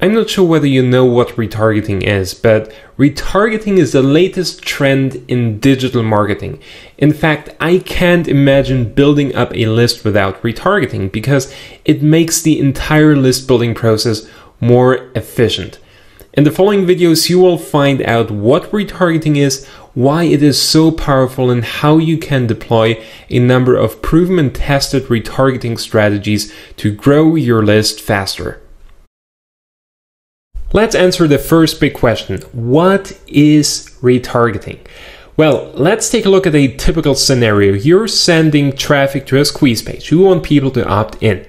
I'm not sure whether you know what retargeting is, but retargeting is the latest trend in digital marketing. In fact, I can't imagine building up a list without retargeting because it makes the entire list building process more efficient. In the following videos, you will find out what retargeting is, why it is so powerful, and how you can deploy a number of proven and tested retargeting strategies to grow your list faster. Let's answer the first big question. What is retargeting? Well, let's take a look at a typical scenario. You're sending traffic to a squeeze page. You want people to opt in.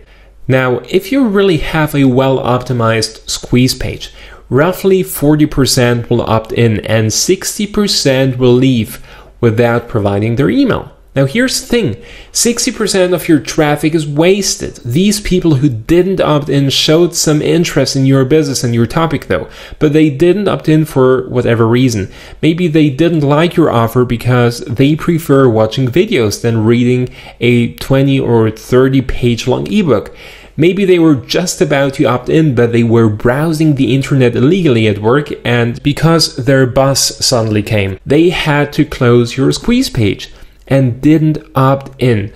Now, if you really have a well-optimized squeeze page, roughly 40% will opt in and 60% will leave without providing their email. Now here's the thing, 60% of your traffic is wasted. These people who didn't opt in showed some interest in your business and your topic though, but they didn't opt in for whatever reason. Maybe they didn't like your offer because they prefer watching videos than reading a 20 or 30 page long ebook. Maybe they were just about to opt in, but they were browsing the internet illegally at work, and because their boss suddenly came, they had to close your squeeze page and didn't opt in.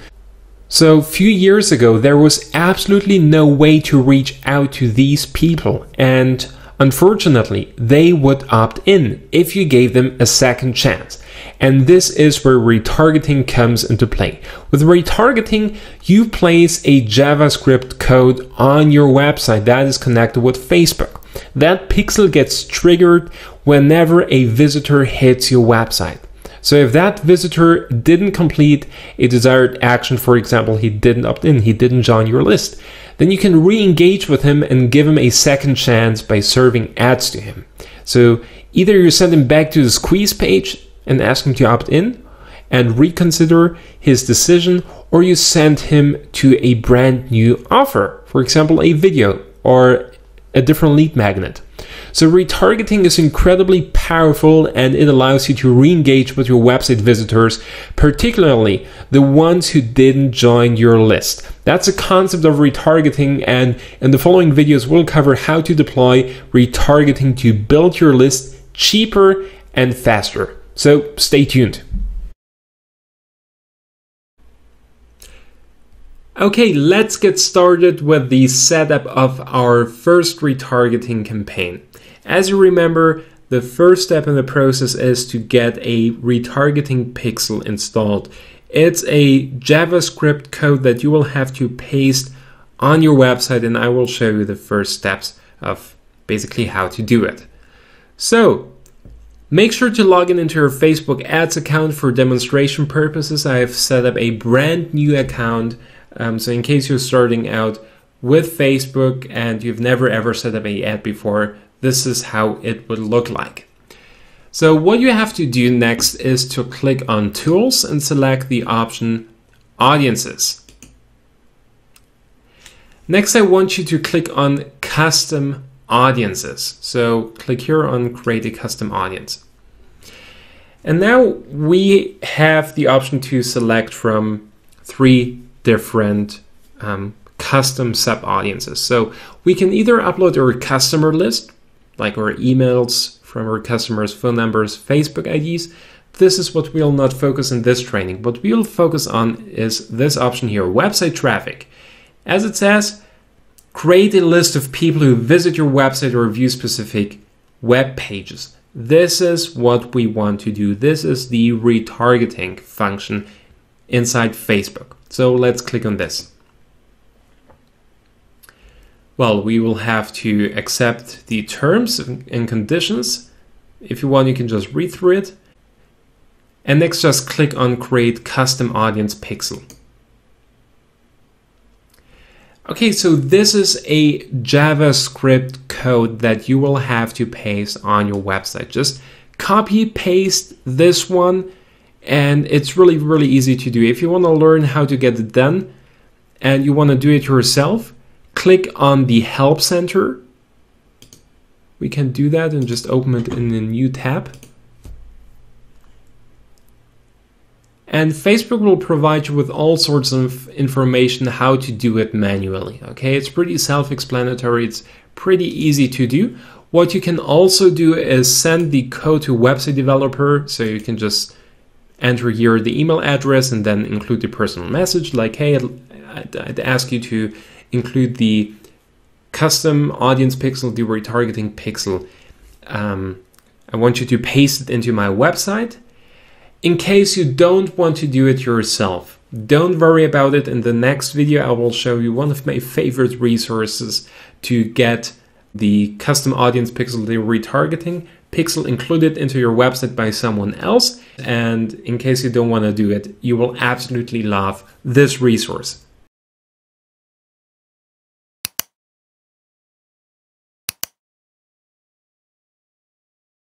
So a few years ago, there was absolutely no way to reach out to these people, and unfortunately, they would opt in if you gave them a second chance. And this is where retargeting comes into play. With retargeting, you place a JavaScript code on your website that is connected with Facebook. That pixel gets triggered whenever a visitor hits your website. So if that visitor didn't complete a desired action, for example, he didn't opt in, he didn't join your list, then you can re-engage with him and give him a second chance by serving ads to him. So either you send him back to the squeeze page and ask him to opt in and reconsider his decision, or you send him to a brand new offer, for example, a video or a different lead magnet. So retargeting is incredibly powerful and it allows you to re-engage with your website visitors, particularly the ones who didn't join your list. That's a concept of retargeting, and in the following videos we'll cover how to deploy retargeting to build your list cheaper and faster. So stay tuned. Okay, let's get started with the setup of our first retargeting campaign. As you remember, the first step in the process is to get a retargeting pixel installed. It's a JavaScript code that you will have to paste on your website, and I will show you the first steps of basically how to do it. So, make sure to log in into your Facebook ads account. For demonstration purposes, I have set up a brand new account. So in case you're starting out with Facebook and you've never ever set up an ad before, this is how it would look like. So what you have to do next is to click on Tools and select the option Audiences. Next, I want you to click on Custom Audiences. So click here on Create a Custom Audience. And now we have the option to select from 3 different custom sub audiences. So we can either upload our customer list, like our emails from our customers, phone numbers, Facebook IDs. This is what we'll not focus in this training. What we'll focus on is this option here, website traffic. As it says, create a list of people who visit your website or view specific web pages. This is what we want to do. This is the retargeting function inside Facebook. So let's click on this. Well, we will have to accept the terms and conditions. If you want, you can just read through it. And next, just click on Create Custom Audience Pixel. Okay, so this is a JavaScript code that you will have to paste on your website. Just copy paste this one, and it's really easy to do. If you want to learn how to get it done and you want to do it yourself, click on the Help Center. We can do that and just open it in a new tab. And Facebook will provide you with all sorts of information how to do it manually. Okay, it's pretty self-explanatory. It's pretty easy to do. What you can also do is send the code to a website developer. So you can just enter here the email address and then include the personal message like, hey, I'd ask you to include the custom audience pixel, the retargeting pixel. I want you to paste it into my website. In case you don't want to do it yourself, don't worry about it. In the next video, I will show you one of my favorite resources to get the custom audience pixel, the retargeting pixel, included into your website by someone else. And in case you don't want to do it, you will absolutely love this resource.